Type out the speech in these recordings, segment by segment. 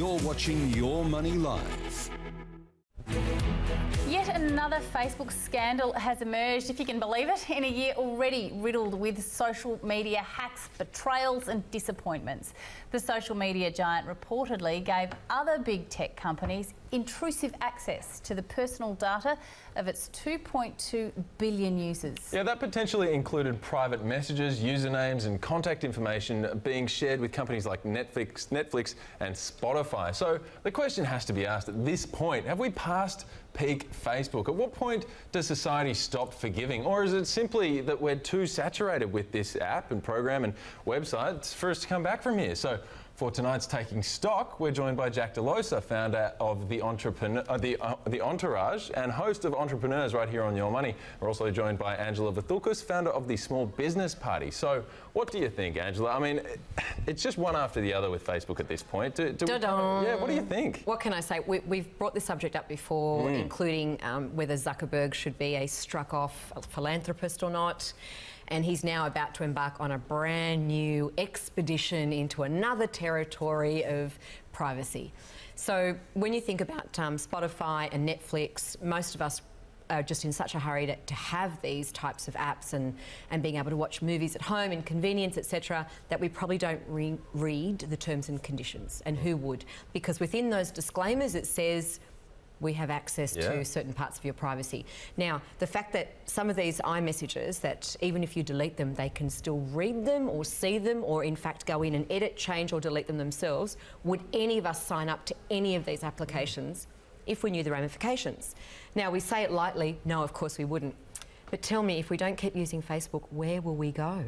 You're watching Your Money Live. Yet another Facebook scandal has emerged, if you can believe it, in a year already riddled with social media hacks, betrayals and disappointments. The social media giant reportedly gave other big tech companies intrusive access to the personal data of its 2.2 billion users. Yeah, that potentially included private messages, usernames and contact information being shared with companies like Netflix and Spotify. So the question has to be asked at this point, have we passed peak Facebook? At what point does society stop forgiving? Or is it simply that we're too saturated with this app and program and websites for us to come back from here? So for tonight's Taking Stock, we're joined by Jack Delosa, founder of the Entourage and host of Entrepreneurs right here on Your Money. We're also joined by Angela Vathulkas, founder of the Small Business Party. So what do you think, Angela? I mean, it's just one after the other with Facebook at this point. Yeah, what do you think? What can I say? We've brought this subject up before, including whether Zuckerberg should be a struck-off philanthropist or not. And he's now about to embark on a brand new expedition into another territory of privacy. So when you think about Spotify and Netflix, most of us are just in such a hurry to have these types of apps and being able to watch movies at home in convenience, etc., that we probably don't read the terms and conditions. And who would? Because within those disclaimers it says we have access to certain parts of your privacy. Now, the fact that some of these iMessages, that even if you delete them, they can still read them or see them or in fact go in and edit, change or delete them themselves, would any of us sign up to any of these applications if we knew the ramifications? Now, we say it lightly, no, of course we wouldn't. But tell me, if we don't keep using Facebook, where will we go?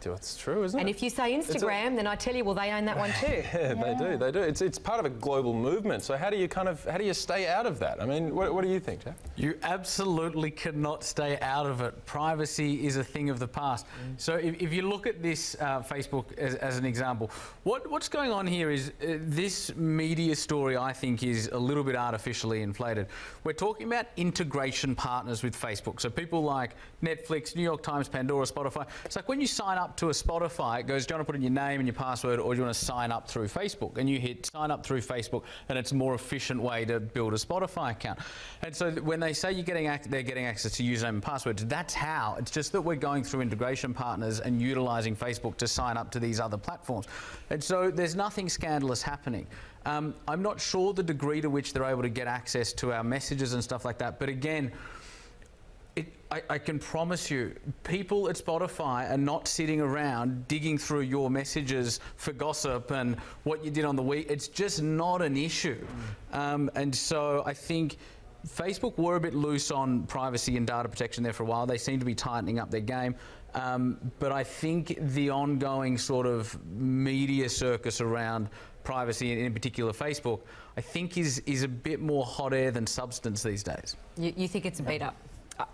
It's true, isn't it? And if you say Instagram, then I tell you, well, they own that one too. Yeah, they do. It's part of a global movement. So how do you stay out of that? I mean, what do you think, Jack? You absolutely cannot stay out of it. Privacy is a thing of the past. So if you look at this Facebook as an example, what's going on here is this media story, I think, is a little bit artificially inflated. We're talking about integration partners with Facebook. So people like Netflix, New York Times, Pandora, Spotify. It's like when you sign up to a Spotify, it goes, do you want to put in your name and your password, or do you want to sign up through Facebook? And you hit sign up through Facebook, and it's a more efficient way to build a Spotify account. And so when they say they're getting access to username and passwords, that's how. It's just that we're going through integration partners and utilising Facebook to sign up to these other platforms. And so there's nothing scandalous happening. I'm not sure the degree to which they're able to get access to our messages and stuff like that, but again, I can promise you, people at Spotify are not sitting around digging through your messages for gossip and what you did on the week. It's just not an issue. And so I think Facebook were a bit loose on privacy and data protection there for a while. They seem to be tightening up their game. But I think the ongoing sort of media circus around privacy, and in particular Facebook, I think is a bit more hot air than substance these days. You think it's a beat up?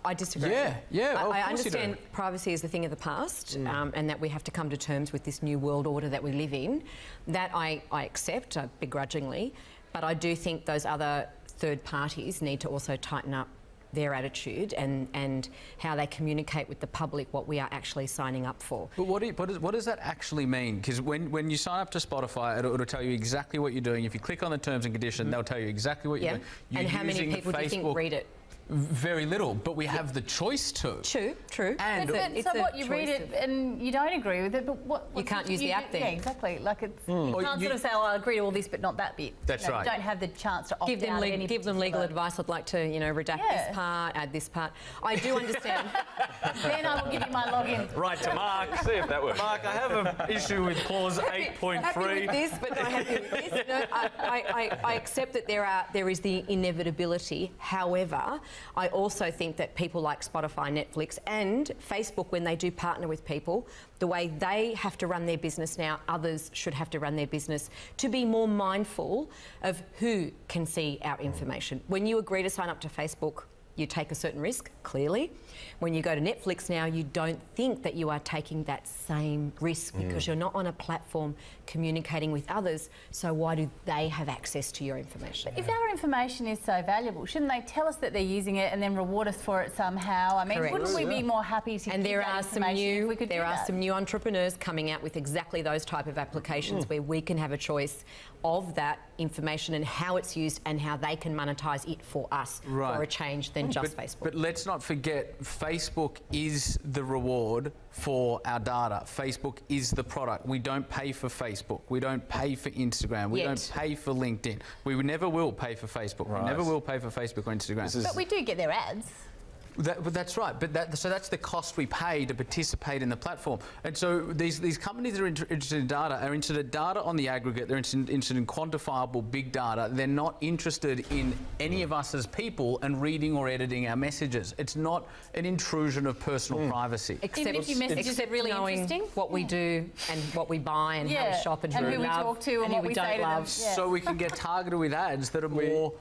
I disagree. I understand privacy is the thing of the past, and that we have to come to terms with this new world order that we live in. That I accept begrudgingly, but I do think those other third parties need to also tighten up their attitude and how they communicate with the public what we are actually signing up for. But what does that actually mean? Because when you sign up to Spotify, it'll tell you exactly what you're doing. If you click on the terms and conditions, they'll tell you exactly what you're doing. And how many people do you think read it? Very little, but we have the choice to. True. And so what, you read it and you don't agree with it, but what you can't use the app then. Yeah, exactly. Like it's you can't sort of say, oh, I agree to all this, but not that bit. That's right. You don't have the chance to opt give them legal advice. I'd like to, redact this part, add this part. I do understand. Then I will give you my login. Right to Mark. See if that works. Mark, I have an issue with clause 8.3. Happy with this, but not happy with this. No, I accept that there is the inevitability. However, I also think that people like Spotify, Netflix and Facebook, when they do partner with people, the way they have to run their business now, others should have to run their business to be more mindful of who can see our information. When you agree to sign up to Facebook, you take a certain risk, clearly. When you go to Netflix now, you don't think that you are taking that same risk because you're not on a platform communicating with others, so why do they have access to your information? If our information is so valuable, shouldn't they tell us that they're using it and then reward us for it somehow? I mean, wouldn't we be more happy to and there are some new entrepreneurs coming out with exactly those type of applications where we can have a choice of that information and how it's used and how they can monetize it for us for a change than just Facebook. But let's not forget, Facebook is the reward for our data. Facebook is the product. We don't pay for Facebook. We don't pay for Instagram. We don't pay for LinkedIn. We never will pay for Facebook. We never will pay for Facebook or Instagram. But we do get their ads. But that's right. But so that's the cost we pay to participate in the platform. And so these companies that are interested in data are interested in data on the aggregate. They're interested in quantifiable big data. They're not interested in any of us as people and reading or editing our messages. It's not an intrusion of personal privacy. Even if your messages are really knowing interesting. what we do and what we buy and how we shop and who we talk to and what we say to them. So we can get targeted with ads that are more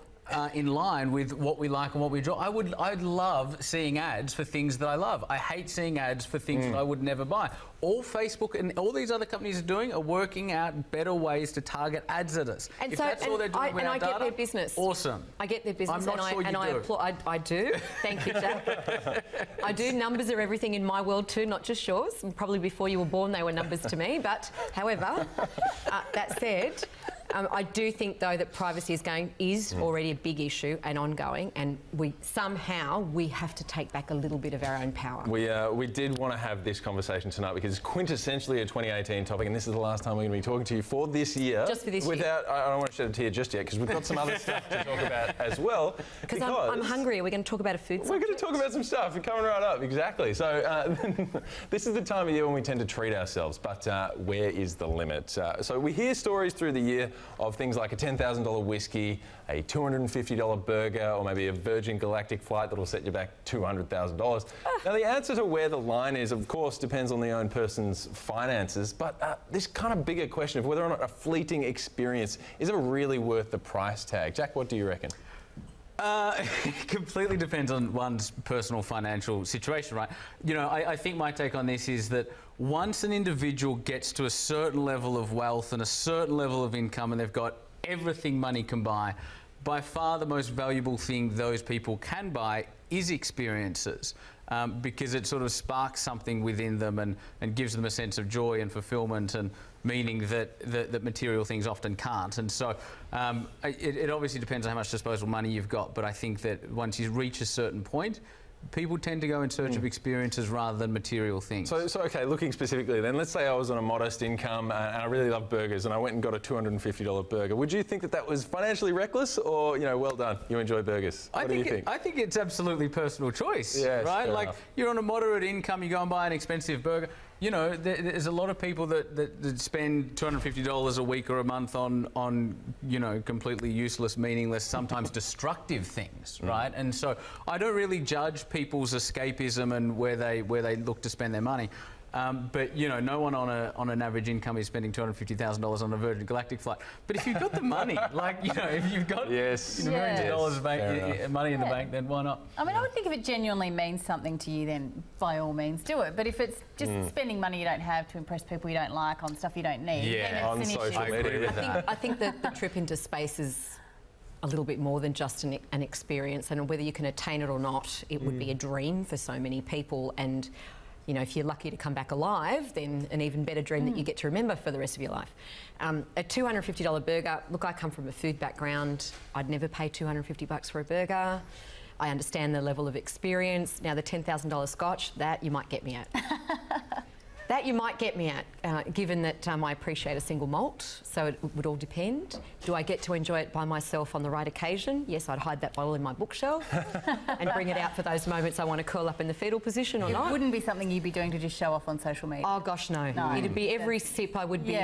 in line with what we like and what we enjoy. I'd love seeing ads for things that I love. I hate seeing ads for things that I would never buy. All Facebook and all these other companies are doing are working out better ways to target ads at us. And if so, that's all they're doing with our I data, get their business. Awesome. I get their business, I'm not sure and you I do. applaud. I do. Thank you, Jack. I do. Numbers are everything in my world too, not just yours. And probably before you were born, they were numbers to me. But, however, that said, I do think though that privacy is already a big issue and ongoing, and we have to take back a little bit of our own power. We did want to have this conversation tonight because it's quintessentially a 2018 topic, and this is the last time we're going to be talking to you for this year. Just for this year. I don't want to shed a tear just yet because we've got some other stuff to talk about as well. Because I'm hungry. Are we going to talk about a food subject? We're going to talk about some stuff. We're coming right up. Exactly. So this is the time of year when we tend to treat ourselves, but where is the limit? So we hear stories through the year of things like a $10,000 whiskey, a $250 burger, or maybe a Virgin Galactic flight that'll set you back $200,000. Now, the answer to where the line is, of course, depends on the own person's finances, but this kind of bigger question of whether or not a fleeting experience is it really worth the price tag. Jack, what do you reckon? It completely depends on one's personal financial situation, right? You know, I think my take on this is that once an individual gets to a certain level of wealth and a certain level of income and they've got everything money can buy, by far the most valuable thing those people can buy is experiences. Because it sort of sparks something within them and gives them a sense of joy and fulfillment and meaning that material things often can't. And so it obviously depends on how much disposable money you've got, but I think that once you reach a certain point, people tend to go in search of experiences rather than material things. So okay, looking specifically then, let's say I was on a modest income and I really love burgers and I went and got a $250 burger. Would you think that that was financially reckless or, you know, well done, you enjoy burgers? What do you think? I think it's absolutely personal choice, yes, right? Like, enough. You're on a moderate income, you go and buy an expensive burger. You know, there's a lot of people that spend $250 a week or a month on, you know, completely useless, meaningless, sometimes destructive things, right? And so I don't really judge people's escapism and where they look to spend their money. But, you know, no one on an average income is spending $250,000 on a Virgin Galactic flight. But if you've got the money, like, you know, if you've got millions of dollars money in the bank, then why not? I mean, I would think if it genuinely means something to you, then by all means do it. But if it's just spending money you don't have to impress people you don't like on stuff you don't need, then it's on an social issue. media. I think that the trip into space is a little bit more than just an experience, and whether you can attain it or not, it would be a dream for so many people. And you know, if you're lucky to come back alive, then an even better dream that you get to remember for the rest of your life. A $250 burger, look, I come from a food background. I'd never pay $250 for a burger. I understand the level of experience. Now, the $10,000 scotch, that you might get me at. That you might get me at, given that I appreciate a single malt, so it would all depend. Do I get to enjoy it by myself on the right occasion? Yes, I'd hide that bottle in my bookshelf and bring it out for those moments I want to curl up in the fetal position or not. It wouldn't be something you'd be doing to just show off on social media. Oh gosh, no. It'd be every sip I would be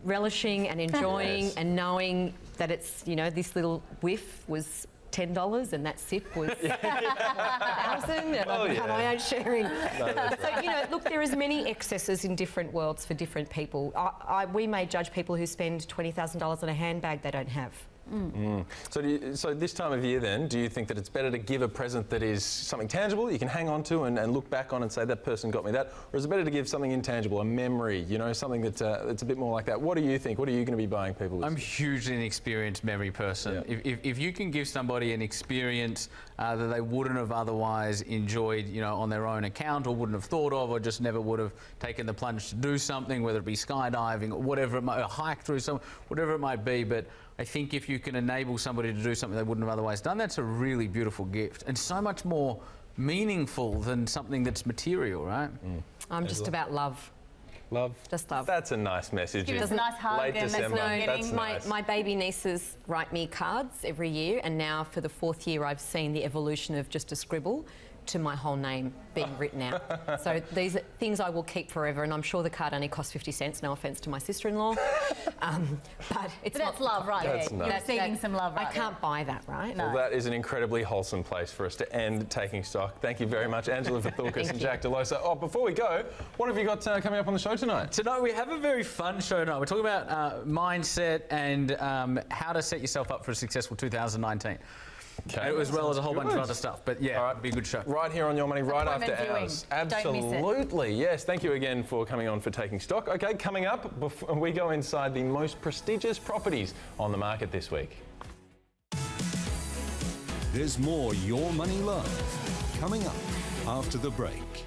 relishing and enjoying and knowing that it's, you know, this little whiff was $10 and that sip was $1,000 and I've had my own sharing. So, you know, look, there is many excesses in different worlds for different people. We may judge people who spend $20,000 on a handbag they don't have. So this time of year then, do you think that it's better to give a present that is something tangible you can hang on to and look back on and say that person got me that, or is it better to give something intangible, a memory, you know, something that's a bit more like that? What do you think? What are you going to be buying people? I'm hugely an experienced memory person. Yeah. If you can give somebody an experience that they wouldn't have otherwise enjoyed, you know, on their own account, or wouldn't have thought of, or just never would have taken the plunge to do something, whether it be skydiving or whatever it might, a hike through whatever it might be, but I think if you can enable somebody to do something they wouldn't have otherwise done, that's a really beautiful gift and so much more meaningful than something that's material, right? I'm just about love. Love? Just love. That's a nice message. Give us a nice hug Late and that's December. what I'm getting. That's nice. My baby nieces write me cards every year, and now for the 4th year I've seen the evolution of just a scribble to my whole name being written out. So these are things I will keep forever, and I'm sure the card only costs 50 cents, no offence to my sister-in-law. But it's But that's not, love right That's there. nice. You're receiving some love right I can't buy that, right? No. Well, that is an incredibly wholesome place for us to end Taking Stock. Thank you very much, Angela Vathoukas and Jack Delosa. Oh, before we go, what have you got coming up on the show tonight? Tonight we have a very fun show tonight. We're talking about mindset and how to set yourself up for a successful 2019. Okay. As well as a whole bunch of Good. other stuff. But yeah, All right. it'll be a good show. Right here on Your Money, right after Appointment viewing. ours. Don't miss it. Absolutely. Yes, thank you again for coming on for Taking Stock. Okay, coming up, we go inside the most prestigious properties on the market this week. There's more Your Money Live coming up after the break.